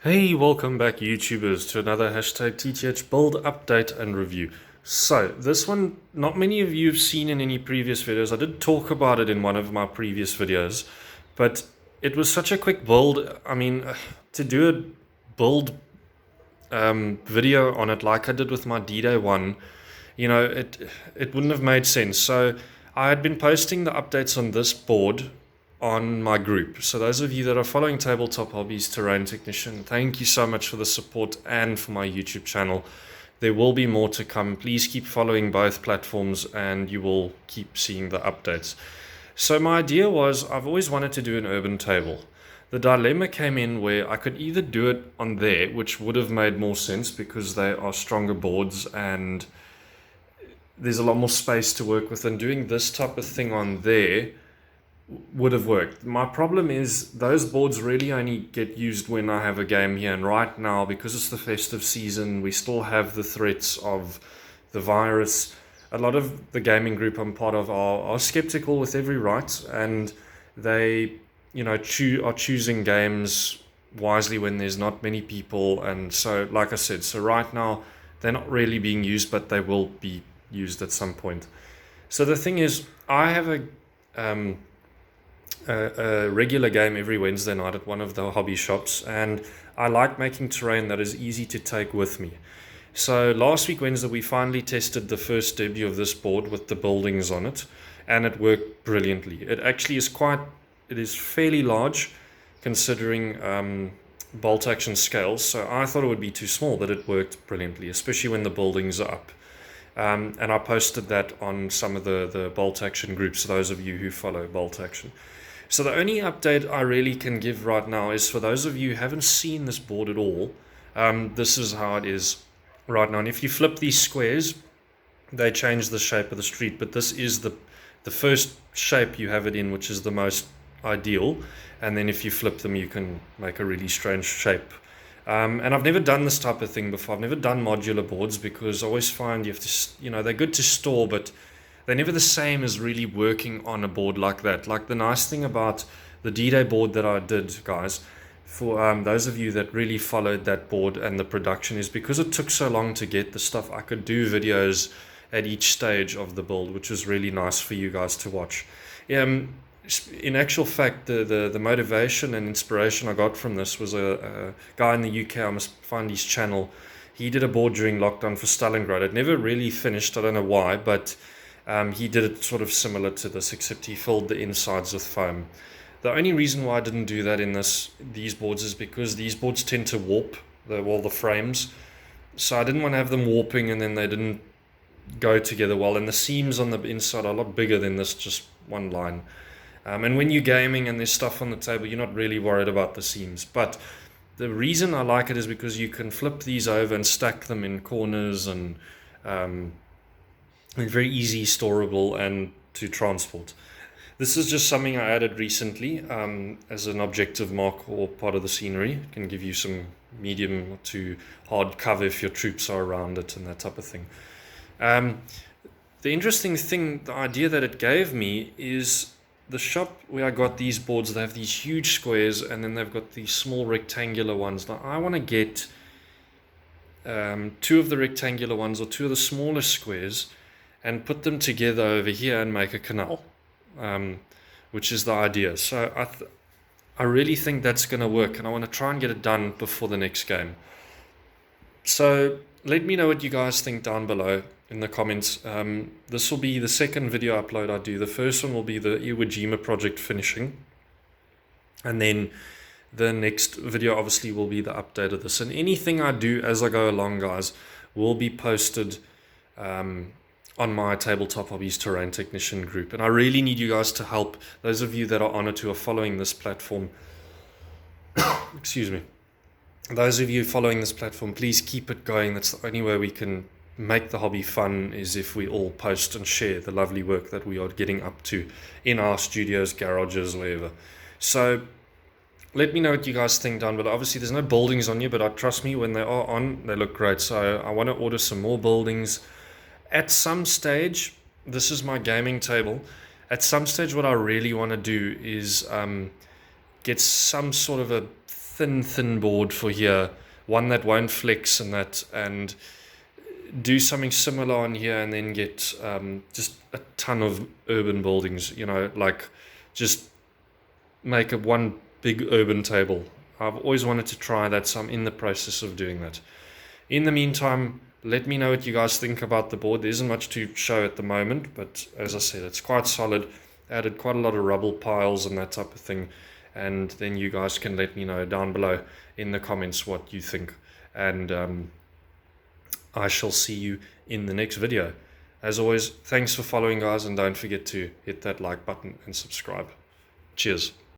Hey, welcome back YouTubers to another hashtag TTH build update and review. So this one, not many of you have seen in any previous videos. I did talk about it in one of my previous videos, but it was such a quick build. I mean, to do a build video on it like I did with my D-Day one, it wouldn't have made sense. So I had been posting the updates on this board on my group. So those of you that are following Tabletop Hobbies Terrain Technician, thank you so much for the support and for my YouTube channel. There will be more to come. Please keep following both platforms and you will keep seeing the updates. So my idea was I've always wanted to do an urban table. The dilemma came in where I could either do it on there, which would have made more sense because they are stronger boards and there's a lot more space to work with, and doing this type of thing on there would have worked. My problem is those boards really only get used when I have a game here, and right now, because it's the festive season, we still have the threats of the virus. A lot of the gaming group I'm part of are skeptical with every right, and they are choosing games wisely when there's not many people. And so, like I said, so right now they're not really being used, but they will be used at some point. So the thing is, I have a regular game every Wednesday night at one of the hobby shops, and I like making terrain that is easy to take with me. So last week Wednesday we finally tested the first debut of this board with the buildings on it, and it worked brilliantly. It actually is fairly large considering bolt action scales, so I thought it would be too small, but it worked brilliantly, especially when the buildings are up. And I posted that on some of the bolt action groups, those of you who follow bolt action. So the only update I really can give right now is for those of you who haven't seen this board at all, this is how it is right now. And if you flip these squares, they change the shape of the street, but this is the first shape you have it in, which is the most ideal. And then if you flip them, you can make a really strange shape. And I've never done this type of thing before. I've never done modular boards because I always find you have to, they're good to store, but they're never the same as really working on a board like that. Like the nice thing about the D-Day board that I did, guys, for those of you that really followed that board and the production, is because it took so long to get the stuff, I could do videos at each stage of the build, which was really nice for you guys to watch. In actual fact, the motivation and inspiration I got from this was a guy in the UK. I must find his channel. He did a board during lockdown for Stalingrad. It never really finished. I don't know why, but he did it sort of similar to this, except he filled the insides with foam. The only reason why I didn't do that in these boards is because these boards tend to warp the frames. So I didn't want to have them warping and then they didn't go together well. And the seams on the inside are a lot bigger than this, just one line. And when you're gaming and there's stuff on the table, you're not really worried about the seams. But the reason I like it is because you can flip these over and stack them in corners, and very easy storable and to transport. This is just something I added recently as an objective mark or part of the scenery. It can give you some medium to hard cover if your troops are around it and that type of thing. The interesting thing, the idea that it gave me is the shop where I got these boards, they have these huge squares and then they've got these small rectangular ones. Now I want to get two of the rectangular ones or two of the smaller squares and put them together over here and make a canal, which is the idea. So I really think that's going to work, and I want to try and get it done before the next game. So let me know what you guys think down below in the comments. This will be the second video upload I do. The first one will be the Iwo Jima project finishing, and then the next video obviously will be the update of this. And anything I do as I go along, guys, will be posted on my Tabletop Hobbies Terrain Technician group. And I really need you guys to help. Those of you that are on it who are following this platform, excuse me, those of you following this platform, please keep it going. That's the only way we can make the hobby fun, is if we all post and share the lovely work that we are getting up to in our studios, garages, wherever. So let me know what you guys think down below. Obviously there's no buildings on here, but trust me, when they are on, they look great. So I want to order some more buildings. At some stage, this is my gaming table. At some stage, what I really want to do is get some sort of a thin board for here, one that won't flex and do something similar on here, and then get just a ton of urban buildings, like just make one big urban table. I've always wanted to try that, so I'm in the process of doing that. In the meantime, let me know what you guys think about the board. There isn't much to show at the moment, but as I said, it's quite solid. Added quite a lot of rubble piles and that type of thing, and then you guys can let me know down below in the comments what you think, and I shall see you in the next video. As always, thanks for following, guys, and don't forget to hit that like button and subscribe. Cheers.